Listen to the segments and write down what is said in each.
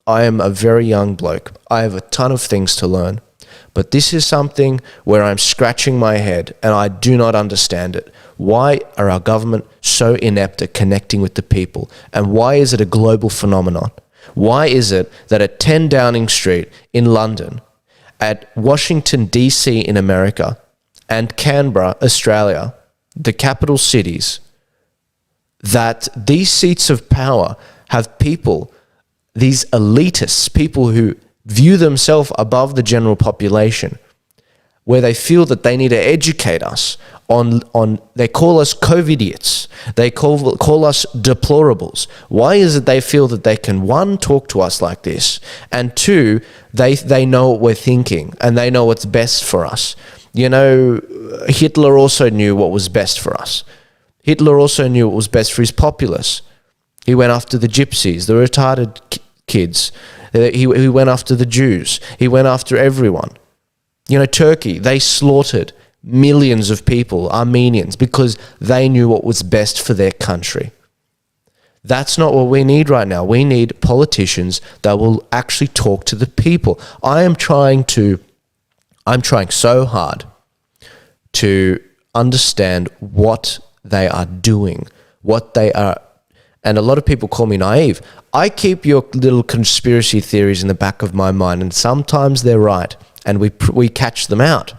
I am a very young bloke. I have a ton of things to learn. But this is something where I'm scratching my head and I do not understand it. Why are our government so inept at connecting with the people? And why is it a global phenomenon? Why is it that at 10 Downing Street in London, at Washington, D.C. in America, and Canberra, Australia, the capital cities, that these seats of power have people, these elitists, people who view themselves above the general population, where they feel that they need to educate us on they call us COVIDiots, they call us deplorables. Why is it they feel that they can, one, talk to us like this, and two, they know what we're thinking and they know what's best for us? You know, Hitler also knew what was best for us. Hitler also knew what was best for his populace. He went after the gypsies, the retarded kids. He went after the Jews. He went after everyone. You know, Turkey, they slaughtered millions of people, Armenians, because they knew what was best for their country. That's not what we need right now. We need politicians that will actually talk to the people. I'm trying so hard to understand what they are doing, what they are. And a lot of people call me naive. I keep your little conspiracy theories in the back of my mind, and sometimes they're right, and we catch them out.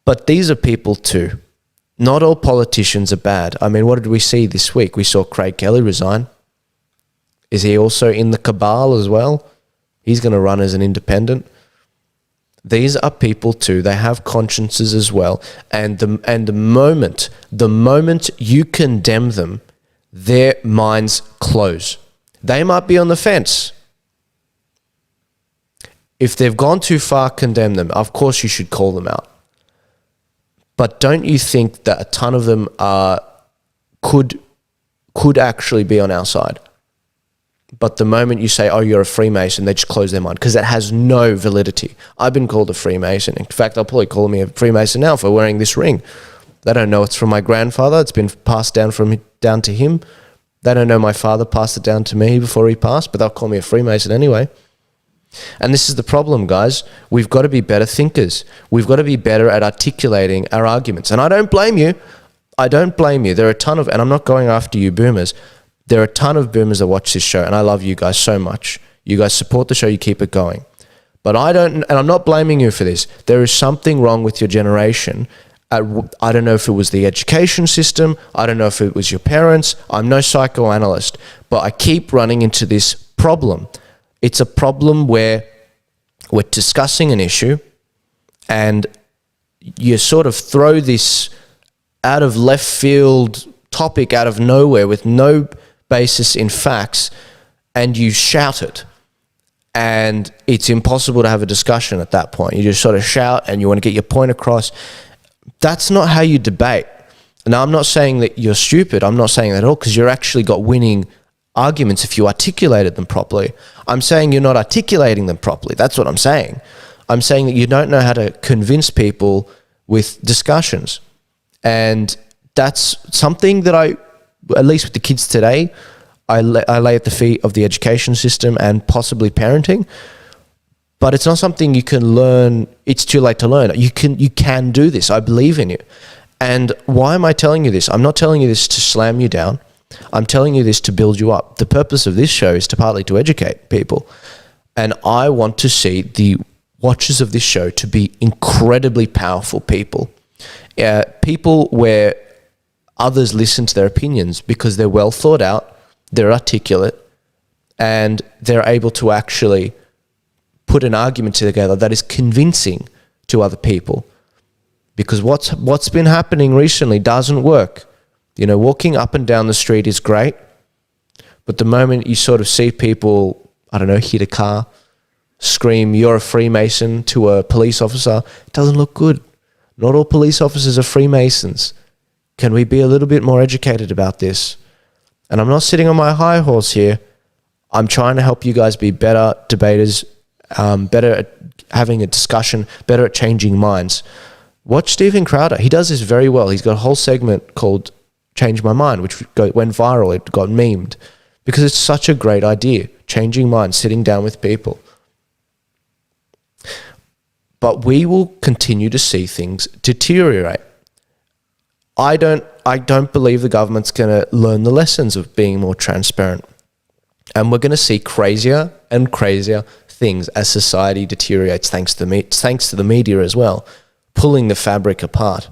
But these are people too. Not all politicians are bad. I mean, what did we see this week? We saw Craig Kelly resign. Is he also in the cabal as well? He's going to run as an independent. These are people too. They have consciences as well. And the moment you condemn them, their minds close. They might be on the fence. If they've gone too far, condemn them. Of course, you should call them out. But don't you think that a ton of them could actually be on our side? But the moment you say, oh, you're a Freemason, they just close their mind, because that has no validity. I've been called a Freemason. In fact, they'll probably call me a Freemason now for wearing this ring. They don't know it's from my grandfather. It's been passed down to him. They don't know my father passed it down to me before he passed, but they'll call me a Freemason anyway. And this is the problem, guys. We've got to be better thinkers. We've got to be better at articulating our arguments. And I don't blame you. There are a ton of, and I'm not going after you boomers. There are a ton of boomers that watch this show, and I love you guys so much. You guys support the show, you keep it going. But and I'm not blaming you for this. There is something wrong with your generation. I don't know if it was the education system. I don't know if it was your parents. I'm no psychoanalyst, but I keep running into this problem. It's a problem where we're discussing an issue and you sort of throw this out of left field topic out of nowhere with no basis in facts, and you shout it. And it's impossible to have a discussion at that point. You just sort of shout and you want to get your point across. That's not how you debate. Now, I'm not saying that you're stupid. I'm not saying that at all, because you're actually got winning arguments if you articulated them properly. I'm saying you're not articulating them properly. That's what I'm saying. I'm saying that you don't know how to convince people with discussions. And that's something that at least with the kids today, I lay at the feet of the education system and possibly parenting. But it's not something you can learn. It's too late to learn. You can do this. I believe in you. And why am I telling you this? I'm not telling you this to slam you down. I'm telling you this to build you up. The purpose of this show is partly to educate people. And I want to see the watchers of this show to be incredibly powerful people. People where others listen to their opinions because they're well thought out, they're articulate, and they're able to actually put an argument together that is convincing to other people. Because what's been happening recently doesn't work. You know, walking up and down the street is great, but the moment you sort of see people, I don't know, hit a car, scream, "You're a Freemason" to a police officer, it doesn't look good. Not all police officers are Freemasons. Can we be a little bit more educated about this? And I'm not sitting on my high horse here. I'm trying to help you guys be better debaters, better at having a discussion, better at changing minds. Watch Steven Crowder. He does this very well. He's got a whole segment called Change My Mind, which went viral. It got memed because it's such a great idea. changing minds, sitting down with people. But we will continue to see things deteriorate. I don't believe the government's going to learn the lessons of being more transparent. And we're going to see crazier and crazier things as society deteriorates, thanks to the media as well, pulling the fabric apart.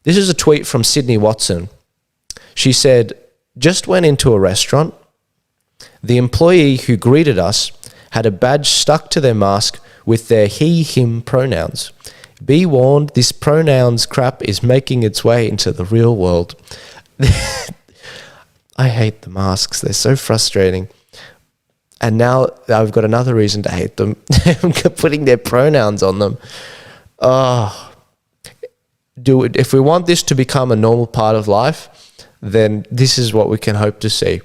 This is a tweet from Sydney Watson. She said, "Just went into a restaurant. The employee who greeted us had a badge stuck to their mask with their he, him pronouns. Be warned, this pronouns crap is making its way into the real world." I hate the masks. They're so frustrating. And now I've got another reason to hate them. Putting their pronouns on them. Oh, if we want this to become a normal part of life, then this is what we can hope to see.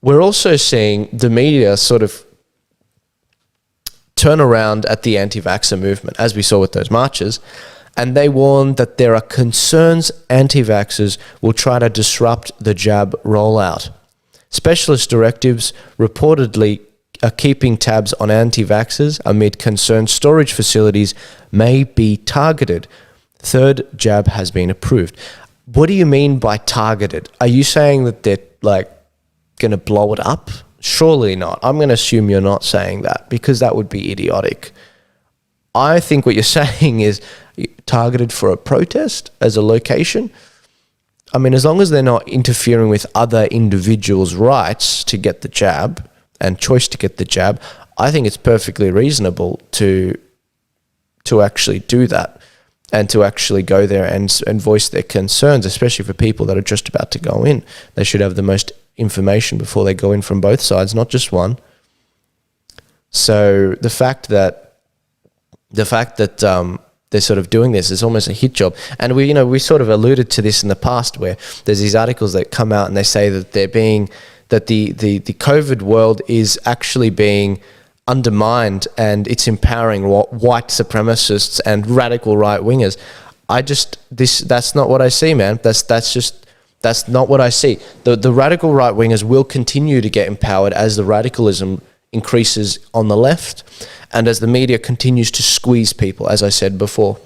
We're also seeing the media sort of turn around at the anti-vaxxer movement, as we saw with those marches, and they warn that there are concerns anti-vaxxers will try to disrupt the jab rollout. Specialist directives reportedly are keeping tabs on anti-vaxxers amid concerned storage facilities may be targeted. Third jab has been approved. What do you mean by targeted? Are you saying that they're going to blow it up? Surely not. I'm going to assume you're not saying that, because that would be idiotic. I think what you're saying is targeted for a protest as a location. I mean, as long as they're not interfering with other individuals' rights to get the jab and choice to get the jab, I think it's perfectly reasonable to actually do that and to actually go there and voice their concerns, especially for people that are just about to go in. They should have the most information before they go in from both sides, not just one. So the fact that they're sort of doing this is almost a hit job. And we sort of alluded to this in the past, where there's these articles that come out and they say that the COVID world is actually being undermined and it's empowering white supremacists and radical right wingers. That's not what I see, man. That's not what I see. The radical right wingers will continue to get empowered as the radicalism increases on the left and as the media continues to squeeze people, as I said before.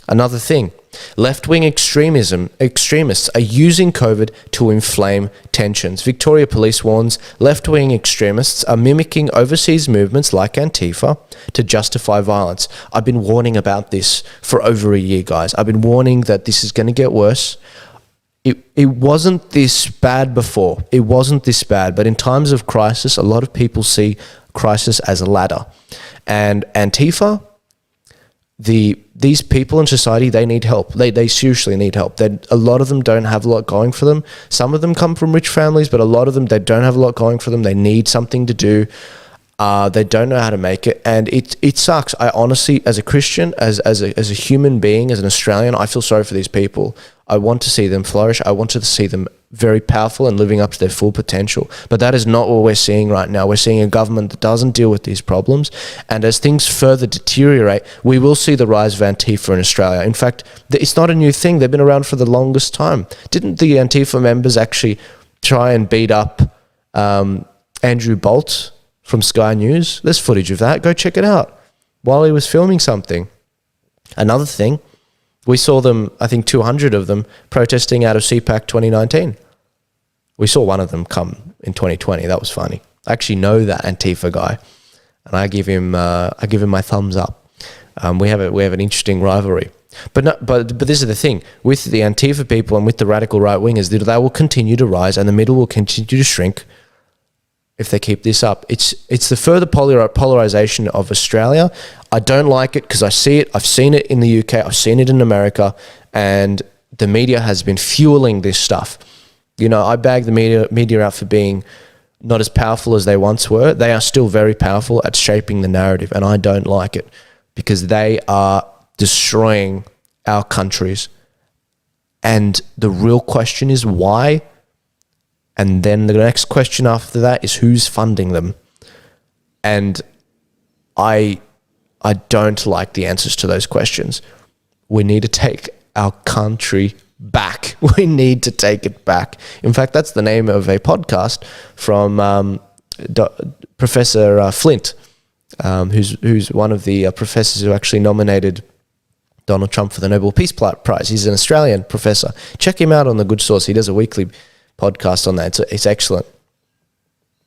Another thing, left-wing extremists are using COVID to inflame tensions. Victoria Police warns left-wing extremists are mimicking overseas movements like Antifa to justify violence. I've been warning about this for over a year, guys. I've been warning that this is going to get worse. It wasn't this bad before. It wasn't this bad. But in times of crisis, a lot of people see crisis as a ladder. And Antifa, these people in society, they need help. They seriously need help. A lot of them don't have a lot going for them. Some of them come from rich families, but a lot of them, they don't have a lot going for them. They need something to do. They don't know how to make it. And it sucks. I honestly, as a Christian, as a human being, as an Australian, I feel sorry for these people. I want to see them flourish. I want to see them very powerful and living up to their full potential. But that is not what we're seeing right now. We're seeing a government that doesn't deal with these problems. And as things further deteriorate, we will see the rise of Antifa in Australia. In fact, it's not a new thing. They've been around for the longest time. Didn't the Antifa members actually try and beat up Andrew Bolt from Sky News? There's footage of that. Go check it out while he was filming something. Another thing, we saw them, I think 200 of them, protesting out of CPAC 2019. We saw one of them come in 2020. That was funny. I actually know that Antifa guy, and I give him my thumbs up. We have an interesting rivalry. But this is the thing with the Antifa people and with the radical right wingers, they will continue to rise, and the middle will continue to shrink if they keep this up. It's the further polarization of Australia. I don't like it because I see it. I've seen it in the UK. I've seen it in America. And the media has been fueling this stuff. I bag the media out for being not as powerful as they once were. They are still very powerful at shaping the narrative. And I don't like it because they are destroying our countries. And the real question is why? And then the next question after that is who's funding them? And I don't like the answers to those questions. We need to take our country back. We need to take it back. In fact, that's the name of a podcast from Professor Flint, who's one of the professors who actually nominated Donald Trump for the Nobel Peace Prize. He's an Australian professor. Check him out on The Good Source. He does a weekly podcast on that. It's excellent.